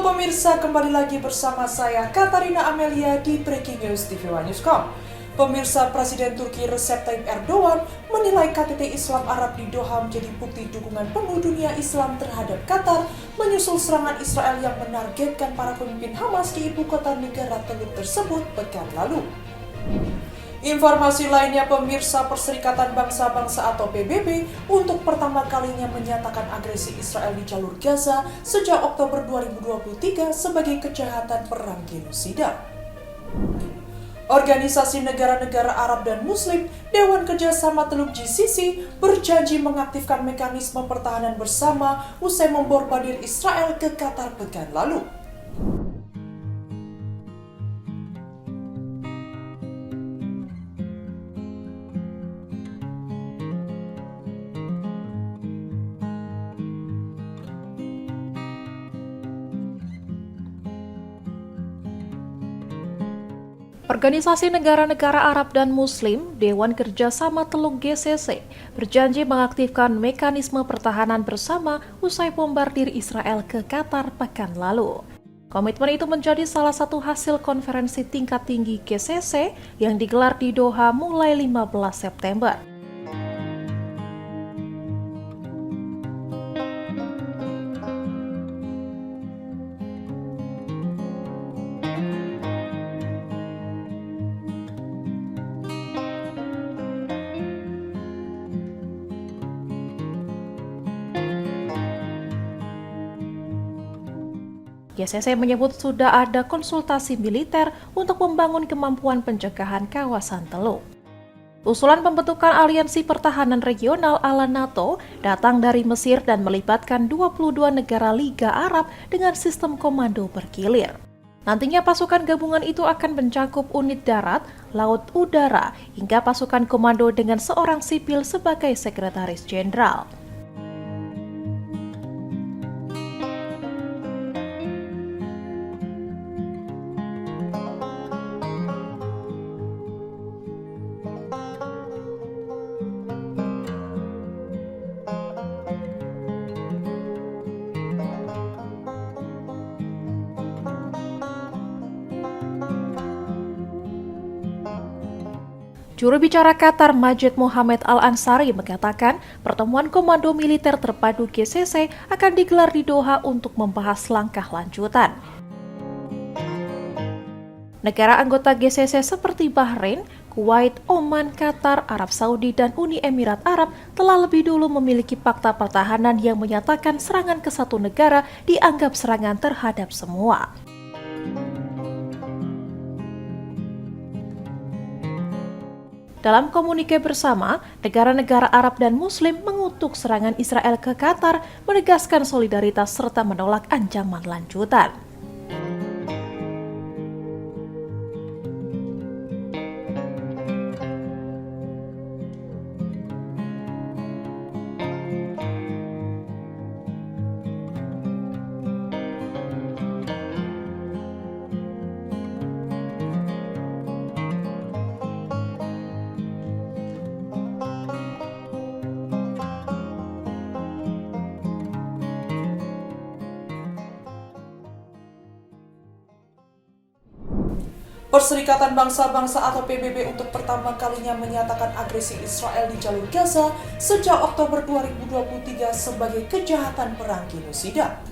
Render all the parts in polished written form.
Halo pemirsa, kembali lagi bersama saya Katarina Amelia di Breaking News TV One Newscom. Pemirsa, Presiden Turki Recep Tayyip Erdogan menilai KTT Islam Arab di Doha menjadi bukti dukungan penuh dunia Islam terhadap Qatar menyusul serangan Israel yang menargetkan para pemimpin Hamas di ibu kota negara Teluk tersebut pekan lalu. Informasi lainnya, pemirsa, Perserikatan Bangsa-Bangsa atau PBB untuk pertama kalinya menyatakan agresi Israel di jalur Gaza sejak Oktober 2023 sebagai kejahatan perang genosida. Organisasi negara-negara Arab dan Muslim, Dewan Kerjasama Teluk GCC, berjanji mengaktifkan mekanisme pertahanan bersama usai memborbardir Israel ke Qatar pekan lalu. Organisasi Negara-Negara Arab dan Muslim, Dewan Kerjasama Teluk GCC, berjanji mengaktifkan mekanisme pertahanan bersama usai bombardir Israel ke Qatar pekan lalu. Komitmen itu menjadi salah satu hasil konferensi tingkat tinggi GCC yang digelar di Doha mulai 15 September. GCC menyebut sudah ada konsultasi militer untuk membangun kemampuan pencegahan kawasan Teluk. Usulan pembentukan aliansi pertahanan regional ala NATO datang dari Mesir dan melibatkan 22 negara Liga Arab dengan sistem komando bergilir. Nantinya pasukan gabungan itu akan mencakup unit darat, laut, udara, hingga pasukan komando dengan seorang sipil sebagai sekretaris jenderal. Juru bicara Qatar Majid Mohammed Al-Ansari mengatakan pertemuan komando militer terpadu GCC akan digelar di Doha untuk membahas langkah lanjutan. Negara anggota GCC seperti Bahrain, Kuwait, Oman, Qatar, Arab Saudi, dan Uni Emirat Arab telah lebih dulu memiliki fakta pertahanan yang menyatakan serangan ke satu negara dianggap serangan terhadap semua. Dalam komunike bersama, negara-negara Arab dan Muslim mengutuk serangan Israel ke Qatar, menegaskan solidaritas serta menolak ancaman lanjutan. Perserikatan Bangsa-Bangsa atau PBB untuk pertama kalinya menyatakan agresi Israel di jalur Gaza sejak Oktober 2023 sebagai kejahatan perang genosida.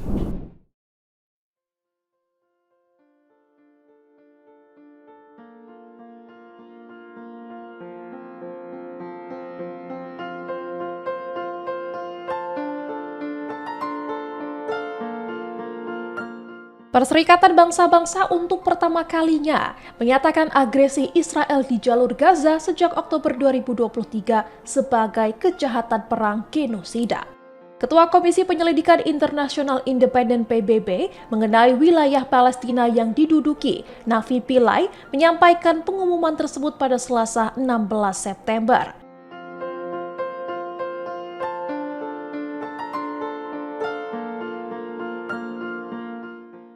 Perserikatan Bangsa-Bangsa untuk pertama kalinya menyatakan agresi Israel di jalur Gaza sejak Oktober 2023 sebagai kejahatan perang genosida. Ketua Komisi Penyelidikan Internasional Independen PBB mengenai wilayah Palestina yang diduduki, Navi Pillay, menyampaikan pengumuman tersebut pada Selasa 16 September.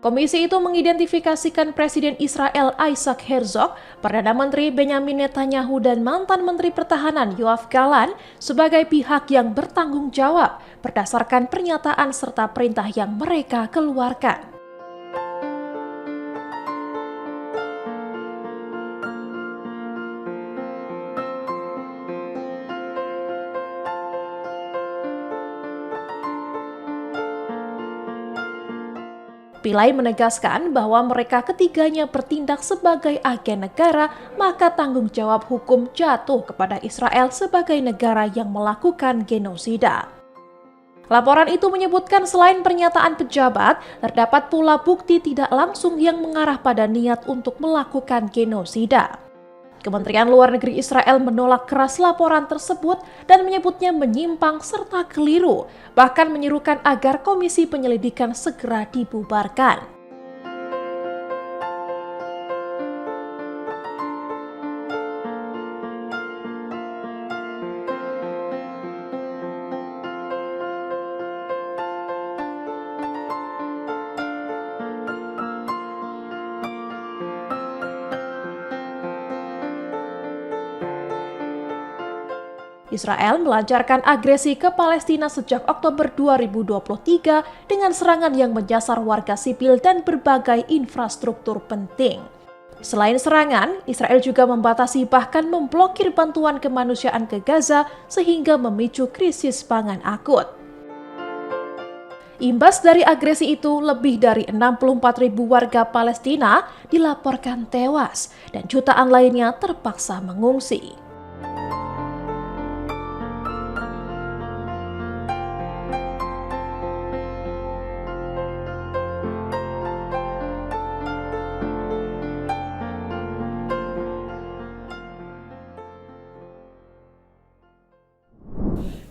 Komisi itu mengidentifikasikan Presiden Israel Isaac Herzog, Perdana Menteri Benjamin Netanyahu dan mantan Menteri Pertahanan Yoav Gallant sebagai pihak yang bertanggung jawab berdasarkan pernyataan serta perintah yang mereka keluarkan. Pillay menegaskan bahwa mereka ketiganya bertindak sebagai agen negara, maka tanggung jawab hukum jatuh kepada Israel sebagai negara yang melakukan genosida. Laporan itu menyebutkan selain pernyataan pejabat, terdapat pula bukti tidak langsung yang mengarah pada niat untuk melakukan genosida. Kementerian Luar Negeri Israel menolak keras laporan tersebut dan menyebutnya menyimpang serta keliru, bahkan menyerukan agar komisi penyelidikan segera dibubarkan. Israel melancarkan agresi ke Palestina sejak Oktober 2023 dengan serangan yang menyasar warga sipil dan berbagai infrastruktur penting. Selain serangan, Israel juga membatasi bahkan memblokir bantuan kemanusiaan ke Gaza sehingga memicu krisis pangan akut. Imbas dari agresi itu, lebih dari 64.000 warga Palestina dilaporkan tewas dan jutaan lainnya terpaksa mengungsi.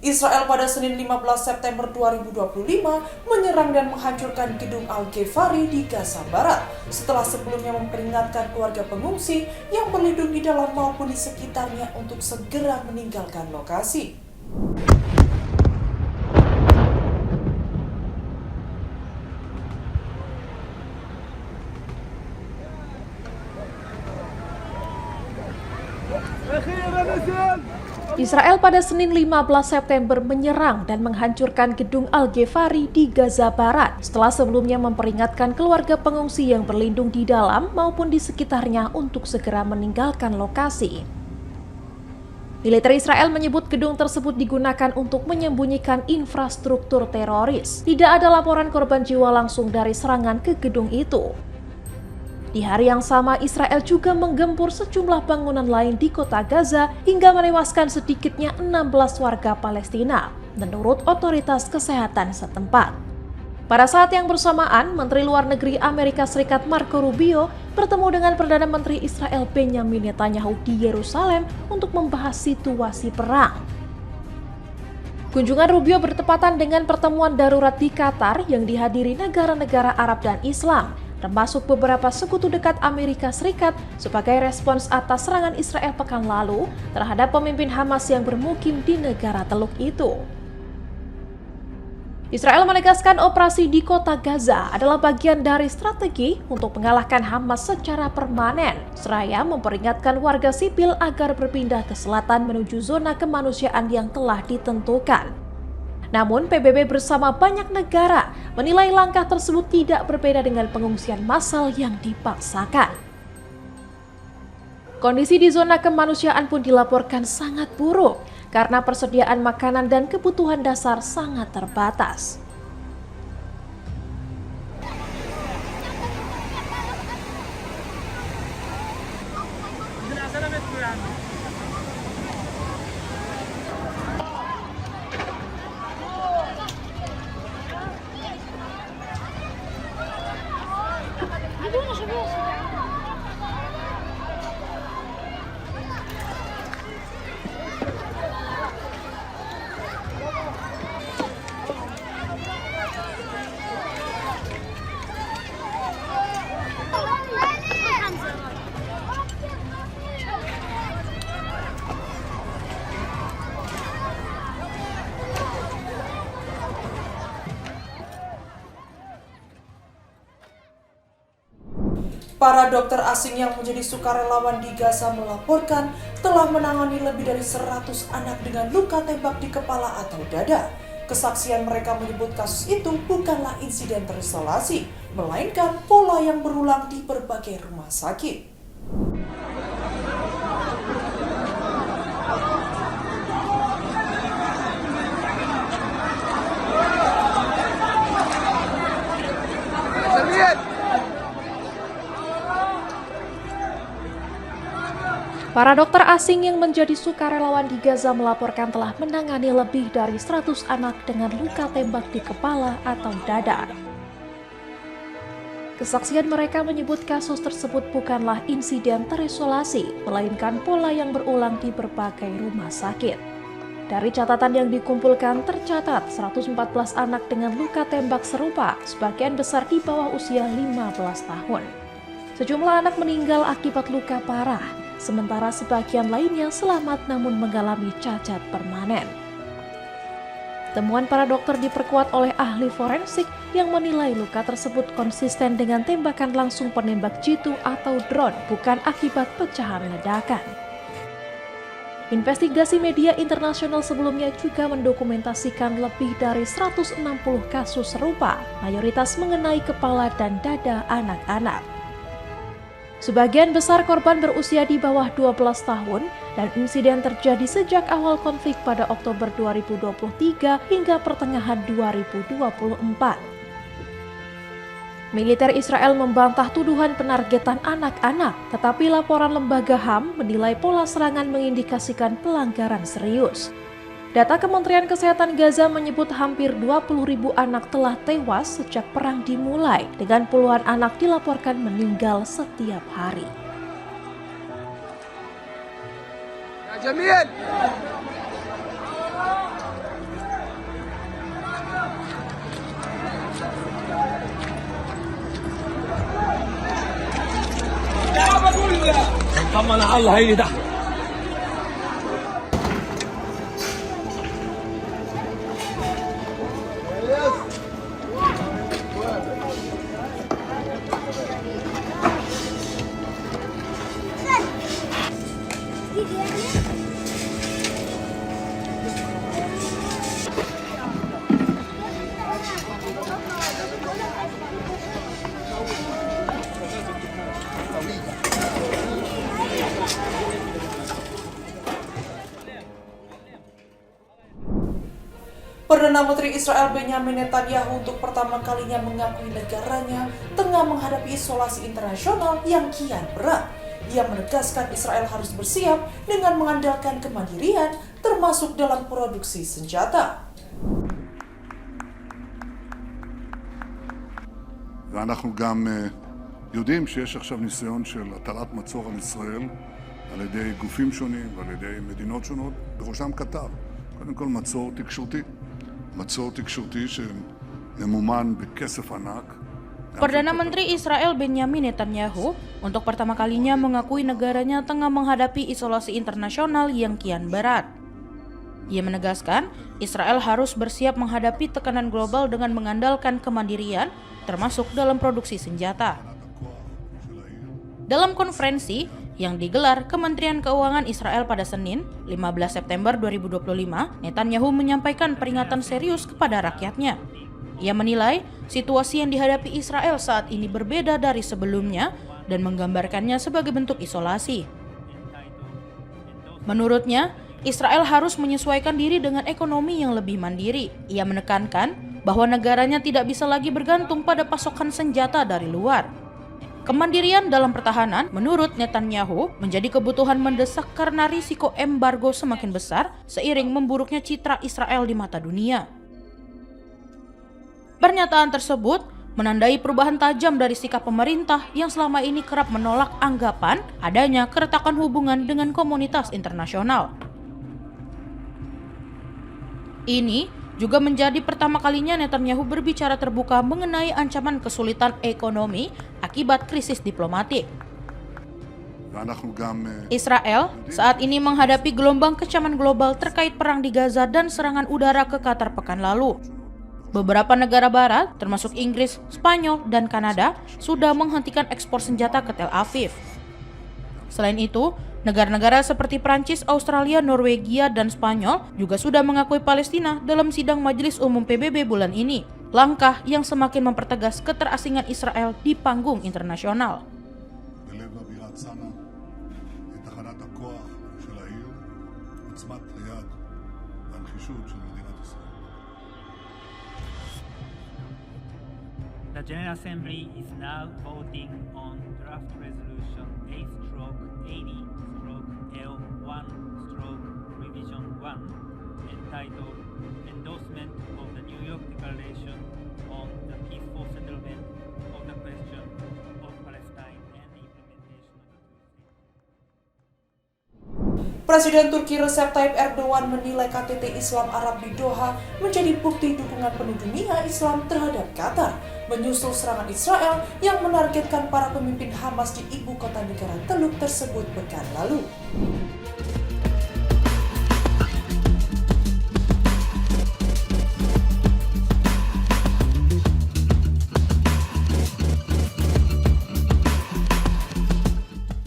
Israel pada Senin 15 September 2025 menyerang dan menghancurkan gedung Al-Ghefari di Gaza Barat setelah sebelumnya memperingatkan keluarga pengungsi yang berlindung di dalam maupun di sekitarnya untuk segera meninggalkan lokasi. Israel pada Senin 15 September menyerang dan menghancurkan gedung Al-Ghefari di Gaza Barat setelah sebelumnya memperingatkan keluarga pengungsi yang berlindung di dalam maupun di sekitarnya untuk segera meninggalkan lokasi. Militer Israel menyebut gedung tersebut digunakan untuk menyembunyikan infrastruktur teroris. Tidak ada laporan korban jiwa langsung dari serangan ke gedung itu. Di hari yang sama, Israel juga menggempur sejumlah bangunan lain di kota Gaza hingga menewaskan sedikitnya 16 warga Palestina, menurut otoritas kesehatan setempat. Pada saat yang bersamaan, Menteri Luar Negeri Amerika Serikat Marco Rubio bertemu dengan Perdana Menteri Israel Benjamin Netanyahu di Yerusalem untuk membahas situasi perang. Kunjungan Rubio bertepatan dengan pertemuan darurat di Qatar yang dihadiri negara-negara Arab dan Islam, termasuk beberapa sekutu dekat Amerika Serikat sebagai respons atas serangan Israel pekan lalu terhadap pemimpin Hamas yang bermukim di negara Teluk itu. Israel menegaskan operasi di kota Gaza adalah bagian dari strategi untuk mengalahkan Hamas secara permanen, seraya memperingatkan warga sipil agar berpindah ke selatan menuju zona kemanusiaan yang telah ditentukan. Namun, PBB bersama banyak negara menilai langkah tersebut tidak berbeda dengan pengungsian massal yang dipaksakan. Kondisi di zona kemanusiaan pun dilaporkan sangat buruk karena persediaan makanan dan kebutuhan dasar sangat terbatas. Para dokter asing yang menjadi sukarelawan di Gaza melaporkan telah menangani lebih dari 100 anak dengan luka tembak di kepala atau dada. Kesaksian mereka menyebut kasus itu bukanlah insiden terisolasi, melainkan pola yang berulang di berbagai rumah sakit. Para dokter asing yang menjadi sukarelawan di Gaza melaporkan telah menangani lebih dari 100 anak dengan luka tembak di kepala atau dada. Kesaksian mereka menyebut kasus tersebut bukanlah insiden terisolasi, melainkan pola yang berulang di berbagai rumah sakit. Dari catatan yang dikumpulkan, tercatat 114 anak dengan luka tembak serupa, sebagian besar di bawah usia 15 tahun. Sejumlah anak meninggal akibat luka parah, sementara sebagian lainnya selamat namun mengalami cacat permanen. Temuan para dokter diperkuat oleh ahli forensik yang menilai luka tersebut konsisten dengan tembakan langsung penembak jitu atau drone, bukan akibat pecahan ledakan. Investigasi media internasional sebelumnya juga mendokumentasikan lebih dari 160 kasus serupa, mayoritas mengenai kepala dan dada anak-anak. Sebagian besar korban berusia di bawah 12 tahun dan insiden terjadi sejak awal konflik pada Oktober 2023 hingga pertengahan 2024. Militer Israel membantah tuduhan penargetan anak-anak, tetapi laporan lembaga HAM menilai pola serangan mengindikasikan pelanggaran serius. Data Kementerian Kesehatan Gaza menyebut hampir 20.000 anak telah tewas sejak perang dimulai, dengan puluhan anak dilaporkan meninggal setiap hari. Perdana Menteri Israel Benjamin Netanyahu untuk pertama kalinya mengakui negaranya tengah menghadapi isolasi internasional yang kian berat. Ia menegaskan Israel harus bersiap dengan mengandalkan kemandirian, termasuk dalam produksi senjata. ואנחנו גם יודעים שיש עכשיו ניסיון של הטלת מצור על ישראל על ידי גופים שונים ועל ידי מדינות שונות, בראשם קטר. קודם כל מצור תקשורתי שממומן בכסף ענק. Perdana Menteri Israel Benjamin Netanyahu untuk pertama kalinya mengakui negaranya tengah menghadapi isolasi internasional yang kian berat. Ia menegaskan Israel harus bersiap menghadapi tekanan global dengan mengandalkan kemandirian, termasuk dalam produksi senjata. Dalam konferensi yang digelar Kementerian Keuangan Israel pada Senin, 15 September 2025, Netanyahu menyampaikan peringatan serius kepada rakyatnya. Ia menilai situasi yang dihadapi Israel saat ini berbeda dari sebelumnya dan menggambarkannya sebagai bentuk isolasi. Menurutnya, Israel harus menyesuaikan diri dengan ekonomi yang lebih mandiri. Ia menekankan bahwa negaranya tidak bisa lagi bergantung pada pasokan senjata dari luar. Kemandirian dalam pertahanan, menurut Netanyahu, menjadi kebutuhan mendesak karena risiko embargo semakin besar seiring memburuknya citra Israel di mata dunia. Pernyataan tersebut menandai perubahan tajam dari sikap pemerintah yang selama ini kerap menolak anggapan adanya keretakan hubungan dengan komunitas internasional. Ini juga menjadi pertama kalinya Netanyahu berbicara terbuka mengenai ancaman kesulitan ekonomi akibat krisis diplomatik. Israel saat ini menghadapi gelombang kecaman global terkait perang di Gaza dan serangan udara ke Qatar pekan lalu. Beberapa negara barat, termasuk Inggris, Spanyol, dan Kanada, sudah menghentikan ekspor senjata ke Tel Aviv. Selain itu, negara-negara seperti Prancis, Australia, Norwegia, dan Spanyol juga sudah mengakui Palestina dalam sidang Majelis Umum PBB bulan ini. Langkah yang semakin mempertegas keterasingan Israel di panggung internasional. The General Assembly is now voting on draft resolution L1/Revision 1 entitled Endorsement of the New York Declaration on the Peaceful Settlement of the Question of Palestine and Implementation of the Two-State. Presiden Turki Recep Tayyip Erdogan menilai KTT Islam Arab di Doha menjadi bukti dukungan penuh dunia Islam terhadap Qatar, menyusul serangan Israel yang menargetkan para pemimpin Hamas di ibu kota negara Teluk tersebut pekan lalu.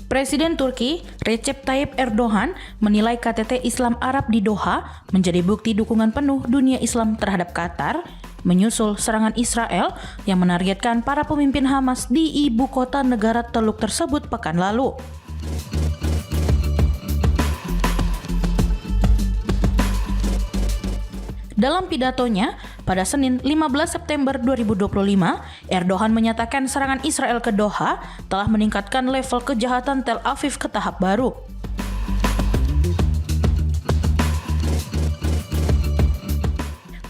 Presiden Turki Recep Tayyip Erdogan menilai KTT Islam Arab di Doha menjadi bukti dukungan penuh dunia Islam terhadap Qatar, menyusul serangan Israel yang menargetkan para pemimpin Hamas di ibu kota negara Teluk tersebut pekan lalu. Dalam pidatonya, pada Senin 15 September 2025, Erdogan menyatakan serangan Israel ke Doha telah meningkatkan level kejahatan Tel Aviv ke tahap baru.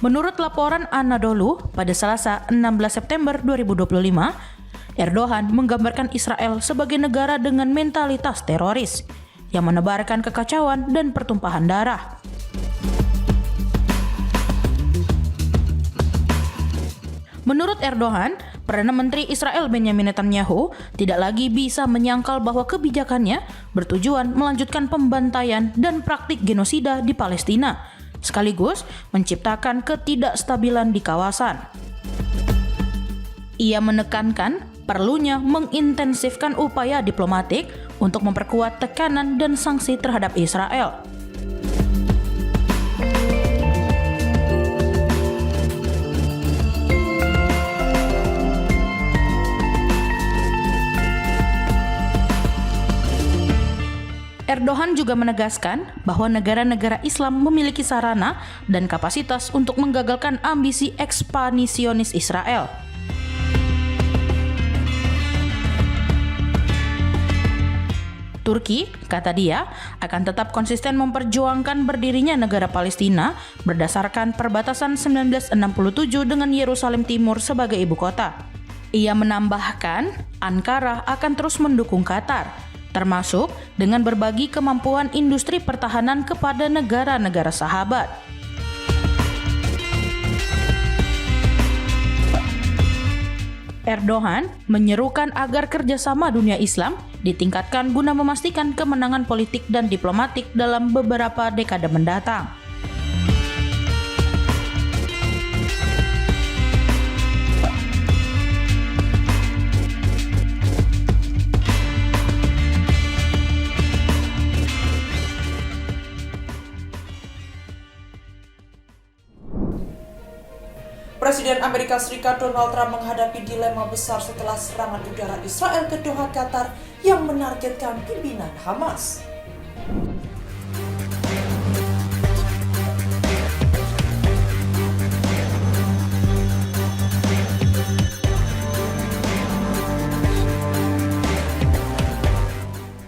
Menurut laporan Anadolu, pada Selasa 16 September 2025, Erdogan menggambarkan Israel sebagai negara dengan mentalitas teroris yang menebarkan kekacauan dan pertumpahan darah. Menurut Erdogan, Perdana Menteri Israel Benjamin Netanyahu tidak lagi bisa menyangkal bahwa kebijakannya bertujuan melanjutkan pembantaian dan praktik genosida di Palestina, sekaligus menciptakan ketidakstabilan di kawasan. Ia menekankan perlunya mengintensifkan upaya diplomatik untuk memperkuat tekanan dan sanksi terhadap Israel. Erdogan juga menegaskan bahwa negara-negara Islam memiliki sarana dan kapasitas untuk menggagalkan ambisi ekspansionis Israel. Turki, kata dia, akan tetap konsisten memperjuangkan berdirinya negara Palestina berdasarkan perbatasan 1967 dengan Yerusalem Timur sebagai ibu kota. Ia menambahkan, Ankara akan terus mendukung Qatar, termasuk dengan berbagi kemampuan industri pertahanan kepada negara-negara sahabat. Erdogan menyerukan agar kerjasama dunia Islam ditingkatkan guna memastikan kemenangan politik dan diplomatik dalam beberapa dekade mendatang. Presiden Amerika Serikat Donald Trump menghadapi dilema besar setelah serangan udara Israel ke Doha, Qatar yang menargetkan pimpinan Hamas.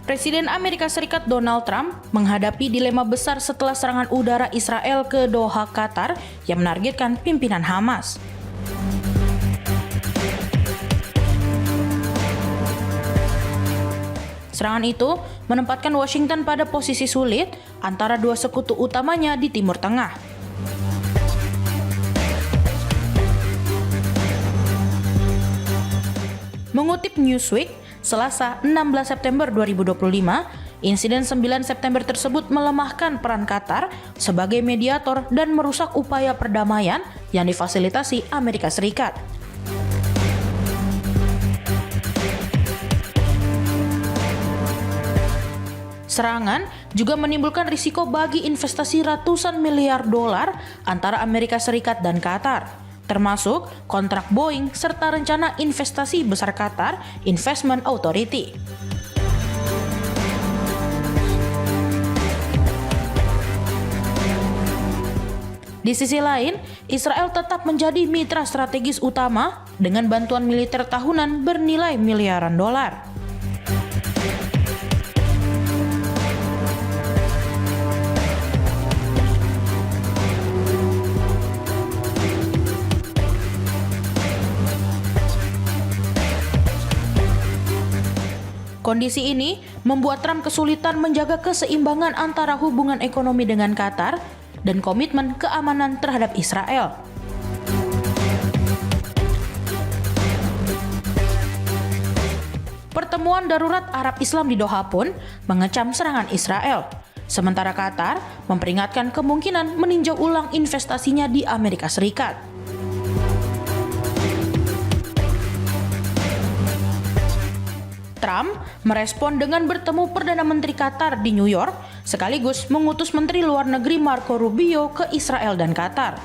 Presiden Amerika Serikat Donald Trump menghadapi dilema besar setelah serangan udara Israel ke Doha, Qatar yang menargetkan pimpinan Hamas. Serangan itu menempatkan Washington pada posisi sulit antara dua sekutu utamanya di Timur Tengah. Mengutip Newsweek, Selasa 16 September 2025, insiden 9 September tersebut melemahkan peran Qatar sebagai mediator dan merusak upaya perdamaian yang difasilitasi Amerika Serikat. Serangan juga menimbulkan risiko bagi investasi ratusan miliar dolar antara Amerika Serikat dan Qatar, termasuk kontrak Boeing serta rencana investasi besar Qatar Investment Authority. Di sisi lain, Israel tetap menjadi mitra strategis utama dengan bantuan militer tahunan bernilai miliaran dolar. Kondisi ini membuat Trump kesulitan menjaga keseimbangan antara hubungan ekonomi dengan Qatar dan komitmen keamanan terhadap Israel. Pertemuan darurat Arab Islam di Doha pun mengecam serangan Israel. Sementara Qatar memperingatkan kemungkinan meninjau ulang investasinya di Amerika Serikat. Trump merespon dengan bertemu Perdana Menteri Qatar di New York, sekaligus mengutus Menteri Luar Negeri Marco Rubio ke Israel dan Qatar.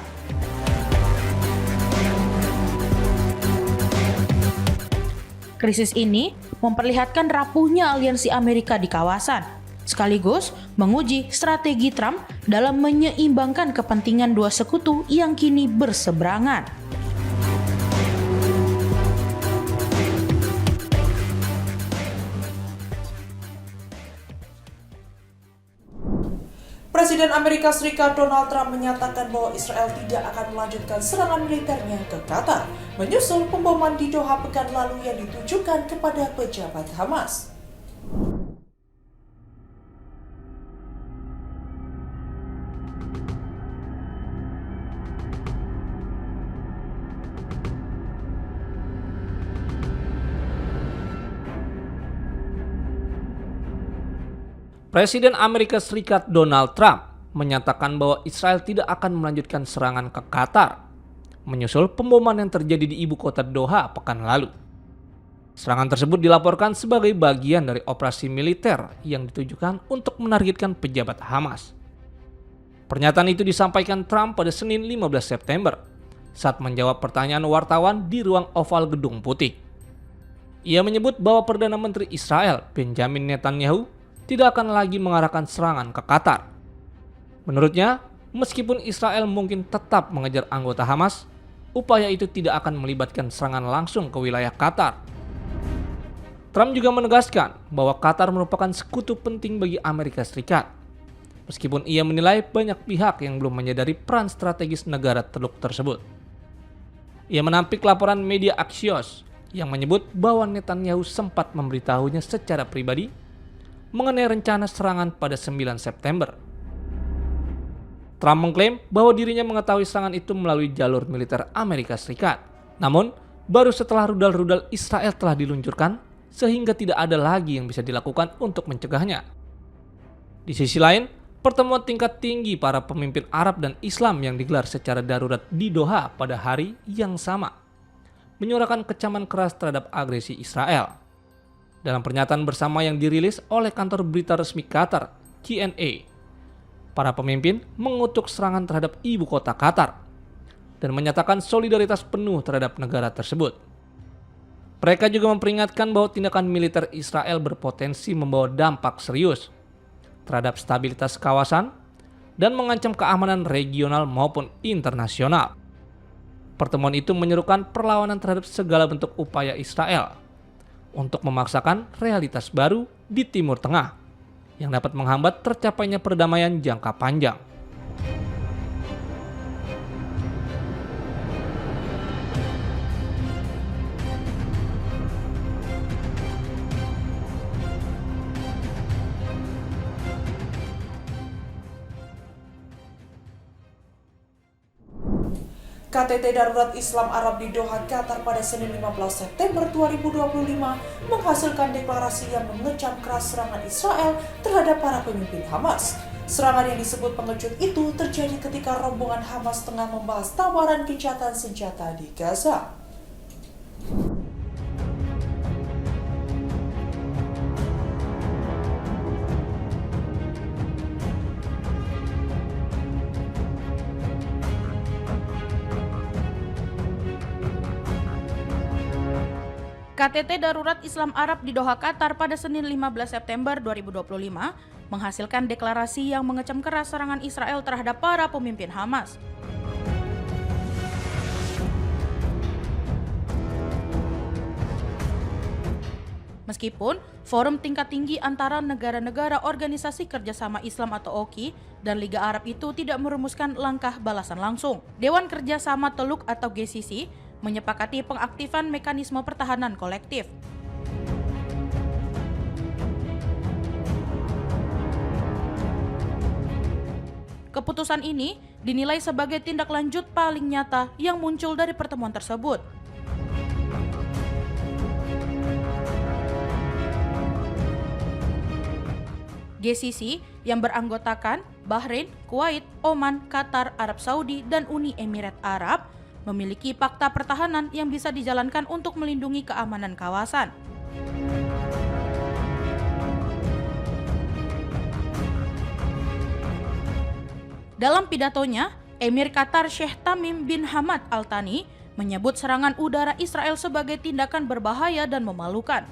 Krisis ini memperlihatkan rapuhnya aliansi Amerika di kawasan, sekaligus menguji strategi Trump dalam menyeimbangkan kepentingan dua sekutu yang kini berseberangan. Presiden Amerika Serikat Donald Trump menyatakan bahwa Israel tidak akan melanjutkan serangan militernya ke Qatar, menyusul pemboman di Doha pekan lalu yang ditujukan kepada pejabat Hamas. Presiden Amerika Serikat Donald Trump menyatakan bahwa Israel tidak akan melanjutkan serangan ke Qatar, menyusul pemboman yang terjadi di ibu kota Doha pekan lalu. Serangan tersebut dilaporkan sebagai bagian dari operasi militer yang ditujukan untuk menargetkan pejabat Hamas. Pernyataan itu disampaikan Trump pada Senin 15 September saat menjawab pertanyaan wartawan di ruang oval Gedung Putih. Ia menyebut bahwa Perdana Menteri Israel Benjamin Netanyahu tidak akan lagi mengarahkan serangan ke Qatar. Menurutnya, meskipun Israel mungkin tetap mengejar anggota Hamas, upaya itu tidak akan melibatkan serangan langsung ke wilayah Qatar. Trump juga menegaskan bahwa Qatar merupakan sekutu penting bagi Amerika Serikat, meskipun ia menilai banyak pihak yang belum menyadari peran strategis negara Teluk tersebut. Ia menampik laporan media Axios yang menyebut bahwa Netanyahu sempat memberitahunya secara pribadi mengenai rencana serangan pada 9 September. Trump mengklaim bahwa dirinya mengetahui serangan itu melalui jalur militer Amerika Serikat. Namun, baru setelah rudal-rudal Israel telah diluncurkan, sehingga tidak ada lagi yang bisa dilakukan untuk mencegahnya. Di sisi lain, pertemuan tingkat tinggi para pemimpin Arab dan Islam yang digelar secara darurat di Doha pada hari yang sama menyuarakan kecaman keras terhadap agresi Israel. Dalam pernyataan bersama yang dirilis oleh kantor berita resmi Qatar, QNA, para pemimpin mengutuk serangan terhadap ibu kota Qatar dan menyatakan solidaritas penuh terhadap negara tersebut. Mereka juga memperingatkan bahwa tindakan militer Israel berpotensi membawa dampak serius terhadap stabilitas kawasan dan mengancam keamanan regional maupun internasional. Pertemuan itu menyerukan perlawanan terhadap segala bentuk upaya Israel untuk memaksakan realitas baru di Timur Tengah yang dapat menghambat tercapainya perdamaian jangka panjang. KTT Darurat Islam Arab di Doha, Qatar pada Senin 15 September 2025 menghasilkan deklarasi yang mengecam keras serangan Israel terhadap para pemimpin Hamas. Serangan yang disebut pengecut itu terjadi ketika rombongan Hamas tengah membahas tawaran gencatan senjata di Gaza. KTT Darurat Islam Arab di Doha, Qatar pada Senin 15 September 2025 menghasilkan deklarasi yang mengecam keras serangan Israel terhadap para pemimpin Hamas. Meskipun forum tingkat tinggi antara negara-negara Organisasi Kerjasama Islam atau OKI dan Liga Arab itu tidak merumuskan langkah balasan langsung, Dewan Kerjasama Teluk atau GCC menyepakati pengaktifan mekanisme pertahanan kolektif. Keputusan ini dinilai sebagai tindak lanjut paling nyata yang muncul dari pertemuan tersebut. GCC yang beranggotakan Bahrain, Kuwait, Oman, Qatar, Arab Saudi, dan Uni Emirat Arab memiliki fakta pertahanan yang bisa dijalankan untuk melindungi keamanan kawasan. Dalam pidatonya, Emir Qatar Sheikh Tamim bin Hamad Al Thani menyebut serangan udara Israel sebagai tindakan berbahaya dan memalukan.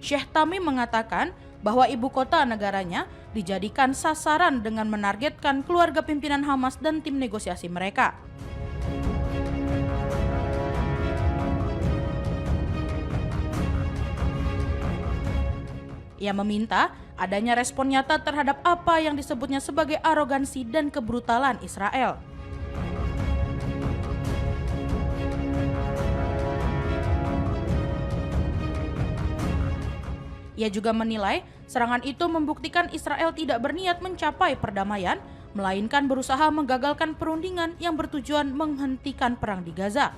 Sheikh Tamim mengatakan bahwa ibu kota negaranya dijadikan sasaran dengan menargetkan keluarga pimpinan Hamas dan tim negosiasi mereka. Ia meminta adanya respon nyata terhadap apa yang disebutnya sebagai arogansi dan kebrutalan Israel. Ia juga menilai serangan itu membuktikan Israel tidak berniat mencapai perdamaian, melainkan berusaha menggagalkan perundingan yang bertujuan menghentikan perang di Gaza.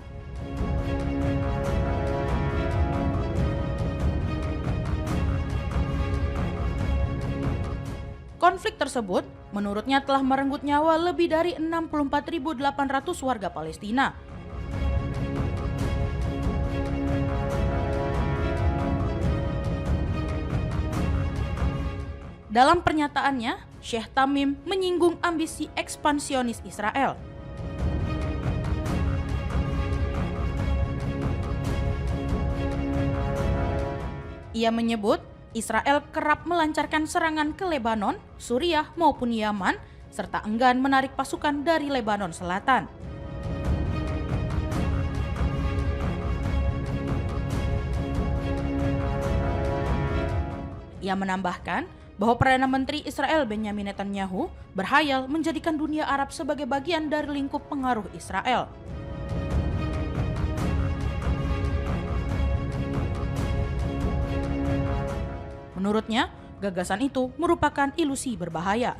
Konflik tersebut menurutnya telah merenggut nyawa lebih dari 64.800 warga Palestina. Dalam pernyataannya, Sheikh Tamim menyinggung ambisi ekspansionis Israel. Ia menyebut Israel kerap melancarkan serangan ke Lebanon, Suriah maupun Yaman, serta enggan menarik pasukan dari Lebanon Selatan. Ia menambahkan bahwa Perdana Menteri Israel Benjamin Netanyahu berhayal menjadikan dunia Arab sebagai bagian dari lingkup pengaruh Israel. Menurutnya, gagasan itu merupakan ilusi berbahaya.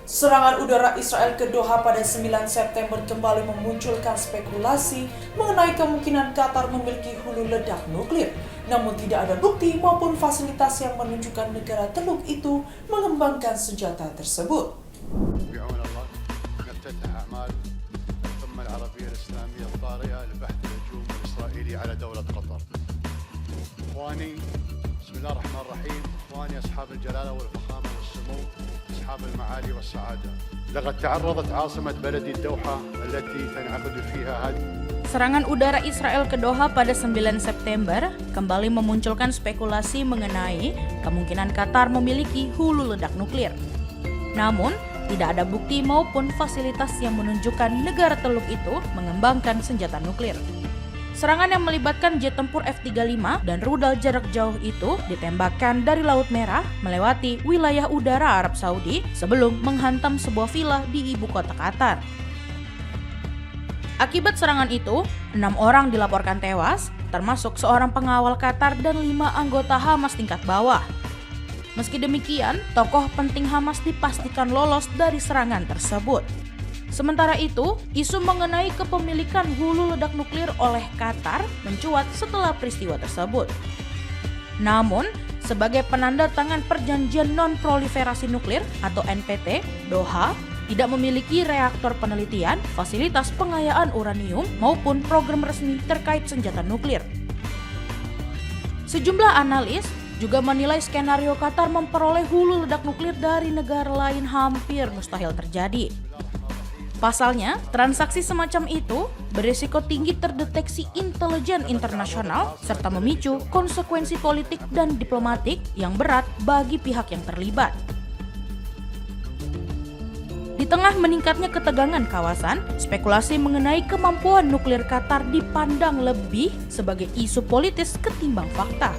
Serangan udara Israel ke Doha pada 9 September kembali memunculkan spekulasi mengenai kemungkinan Qatar memiliki hulu ledak nuklir. Namun tidak ada bukti maupun fasilitas yang menunjukkan negara Teluk itu mengembangkan senjata tersebut. بعون الله نفتتح أعمال القمة العربية الإسلامية الطارئة لبحث الهجوم الإسرائيلي على دولة قطر. إخواني بسم الله الرحمن الرحيم، إخواني أصحاب الجلالة والفخامة والسمو، أصحاب المعالي والسعادة. لقد تعرضت عاصمة بلدي الدوحة التي تنعقد فيها هذه. Serangan udara Israel ke Doha pada 9 September kembali memunculkan spekulasi mengenai kemungkinan Qatar memiliki hulu ledak nuklir. Namun, tidak ada bukti maupun fasilitas yang menunjukkan negara Teluk itu mengembangkan senjata nuklir. Serangan yang melibatkan jet tempur F-35 dan rudal jarak jauh itu ditembakkan dari Laut Merah melewati wilayah udara Arab Saudi sebelum menghantam sebuah villa di ibu kota Qatar. Akibat serangan itu, 6 orang dilaporkan tewas, termasuk seorang pengawal Qatar dan 5 anggota Hamas tingkat bawah. Meski demikian, tokoh penting Hamas dipastikan lolos dari serangan tersebut. Sementara itu, isu mengenai kepemilikan hulu ledak nuklir oleh Qatar mencuat setelah peristiwa tersebut. Namun, sebagai penanda tangan Perjanjian Non-Proliferasi Nuklir atau NPT, Doha tidak memiliki reaktor penelitian, fasilitas pengayaan uranium, maupun program resmi terkait senjata nuklir. Sejumlah analis juga menilai skenario Qatar memperoleh hulu ledak nuklir dari negara lain hampir mustahil terjadi. Pasalnya, transaksi semacam itu berisiko tinggi terdeteksi intelijen internasional serta memicu konsekuensi politik dan diplomatik yang berat bagi pihak yang terlibat. Di tengah meningkatnya ketegangan kawasan, spekulasi mengenai kemampuan nuklir Qatar dipandang lebih sebagai isu politis ketimbang fakta.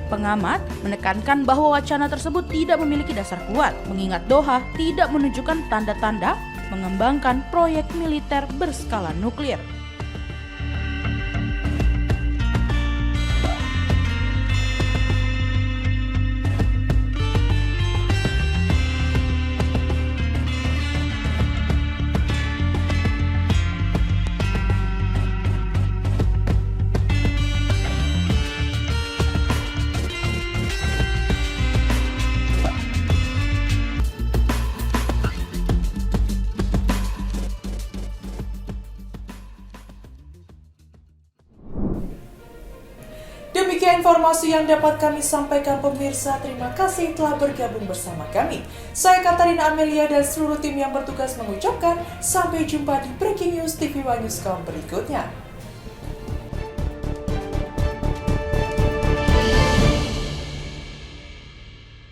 Pengamat menekankan bahwa wacana tersebut tidak memiliki dasar kuat, mengingat Doha tidak menunjukkan tanda-tanda mengembangkan proyek militer berskala nuklir. Demikian informasi yang dapat kami sampaikan pemirsa. Terima kasih telah bergabung bersama kami. Saya Katarina Amelia dan seluruh tim yang bertugas mengucapkan sampai jumpa di Breaking News TV One Newscom berikutnya.